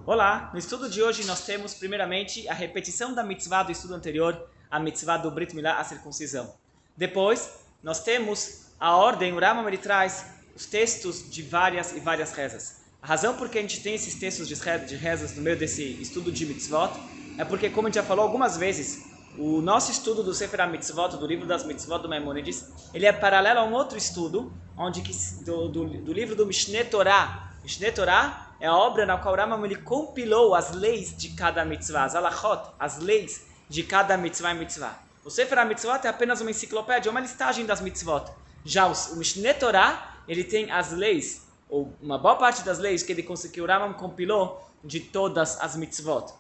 Olá! No estudo de hoje nós temos primeiramente a repetição da mitzvah do estudo anterior, a mitzvah do Brit Milá, a circuncisão. Depois nós temos a ordem, o Rambam ele traz os textos de várias e várias rezas. A razão por que a gente tem esses textos de rezas no meio desse estudo de mitzvot é porque, como a gente já falou algumas vezes, o nosso estudo do Sefer HaMitzvot, do livro das mitzvot do Maimonides, ele é paralelo a um outro estudo do livro do Mishneh Torah. Mishneh Torah é a obra na qual o Rambam ele compilou as leis de cada mitzvah, as alachot, as leis de cada mitzvah e mitzvah. O Sefer HaMitzvot é apenas uma enciclopédia, uma listagem das mitzvot. Já o Mishneh Torah, ele tem as leis, ou uma boa parte das leis que o Rambam compilou de todas as mitzvot.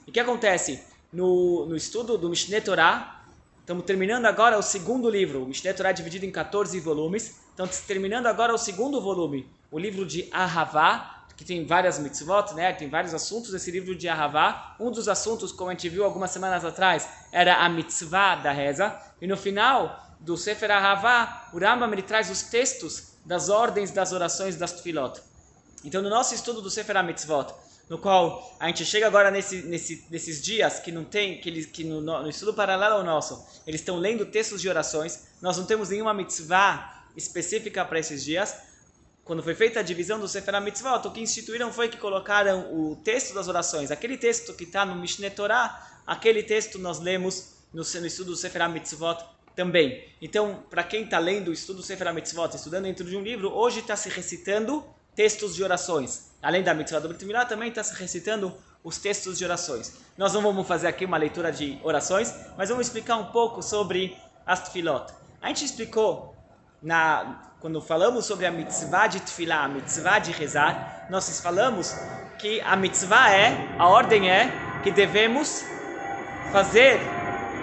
E o que acontece? No estudo do Mishneh Torah, estamos terminando agora o segundo livro. O Mishneh Torah é dividido em 14 volumes. Então, terminando agora o segundo volume, o livro de Ahavá, que tem várias mitzvot, né? Tem vários assuntos desse livro de Ahavá. Um dos assuntos, como a gente viu algumas semanas atrás, era a mitzvah da reza. E no final do Sefer Ahavá, o Rambam ele traz os textos das ordens das orações das tefilot. Então, no nosso estudo do Sefer HaMitzvot, no qual a gente chega agora nesses dias que não tem, que no estudo paralelo ao nosso, eles estão lendo textos de orações, nós não temos nenhuma mitzvah específica para esses dias. Quando foi feita a divisão do Sefer HaMitzvot, o que instituíram foi que colocaram o texto das orações, aquele texto que está no Mishneh Torah, aquele texto nós lemos no estudo do Sefer HaMitzvot também. Então, para quem está lendo o estudo do Sefer HaMitzvot, estudando dentro de um livro, hoje está se recitando textos de orações. Além da mitzvah do Brit Milá, também está se recitando os textos de orações. Nós não vamos fazer aqui uma leitura de orações, mas vamos explicar um pouco sobre as tefilot. A gente explicou, quando falamos sobre a mitzvah de tefilá, a mitzvah de rezar, nós falamos que a mitzvah a ordem é que devemos fazer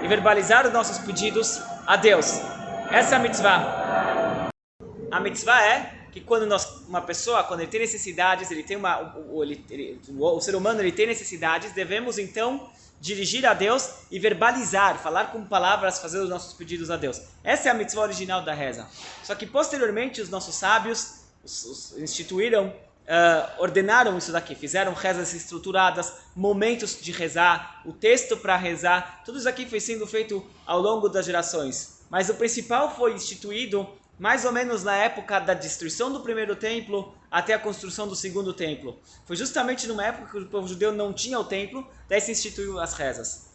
e verbalizar os nossos pedidos a Deus. Essa é a mitzvah. A mitzvah que quando uma pessoa, quando ele tem necessidades, o ser humano ele tem necessidades, devemos então dirigir a Deus e verbalizar, falar com palavras, fazer os nossos pedidos a Deus. Essa é a mitzvah original da reza. Só que posteriormente os nossos sábios instituíram, ordenaram isso daqui, fizeram rezas estruturadas, momentos de rezar, o texto para rezar, tudo isso aqui foi sendo feito ao longo das gerações. Mas o principal foi instituído mais ou menos na época da destruição do primeiro templo até a construção do segundo templo. Foi justamente numa época que o povo judeu não tinha o templo, daí se instituiu as rezas.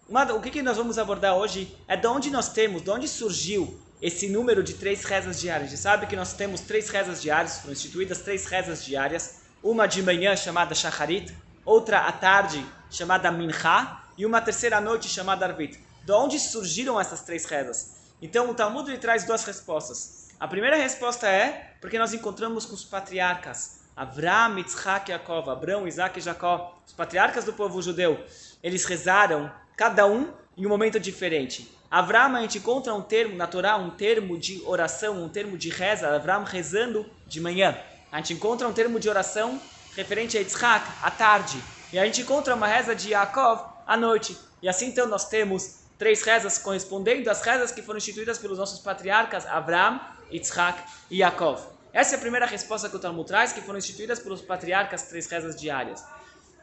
O que nós vamos abordar hoje é de onde surgiu esse número de 3 rezas diárias. A gente sabe que nós temos 3 rezas diárias, foram instituídas 3 rezas diárias, uma de manhã chamada Shacharit, outra à tarde chamada Mincha e uma terceira à noite chamada Arvit. De onde surgiram essas 3 rezas? Então o Talmud ele traz 2 respostas. A primeira resposta é porque nós encontramos com os patriarcas Avraham, Yitzhak e Yaakov, Abrão, Isaac e Jacó, os patriarcas do povo judeu. Eles rezaram, cada um em um momento diferente. Avraham, a gente encontra um termo na Torá, um termo de oração, um termo de reza, Avraham rezando de manhã. A gente encontra um termo de oração referente a Yitzhak à tarde. E a gente encontra uma reza de Yaakov à noite. E assim então nós temos 3 rezas correspondendo às rezas que foram instituídas pelos nossos patriarcas Avraham, Yitzhak e Yaakov. Essa é a primeira resposta que o Talmud traz, que foram instituídas pelos patriarcas 3 rezas diárias.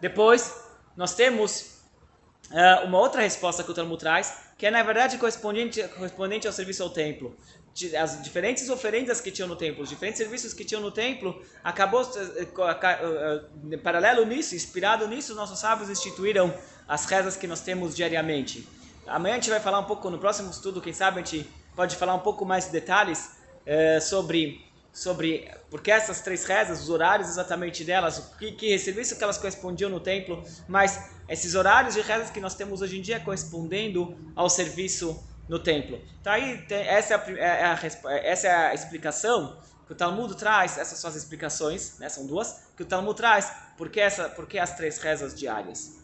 Depois, nós temos uma outra resposta que o Talmud traz, que é na verdade correspondente ao serviço ao templo. As diferentes oferendas que tinham no templo, os diferentes serviços que tinham no templo, paralelo nisso, inspirado nisso, os nossos sábios instituíram as rezas que nós temos diariamente. Amanhã a gente vai falar um pouco, no próximo estudo, quem sabe a gente pode falar um pouco mais de detalhes sobre porque essas 3 rezas, os horários exatamente delas, que serviço que elas correspondiam no templo, mas esses horários de rezas que nós temos hoje em dia correspondendo ao serviço no templo. Então aí essa é a explicação que o Talmud traz, essas são as explicações, né, são 2, que o Talmud traz, porque as 3 rezas diárias.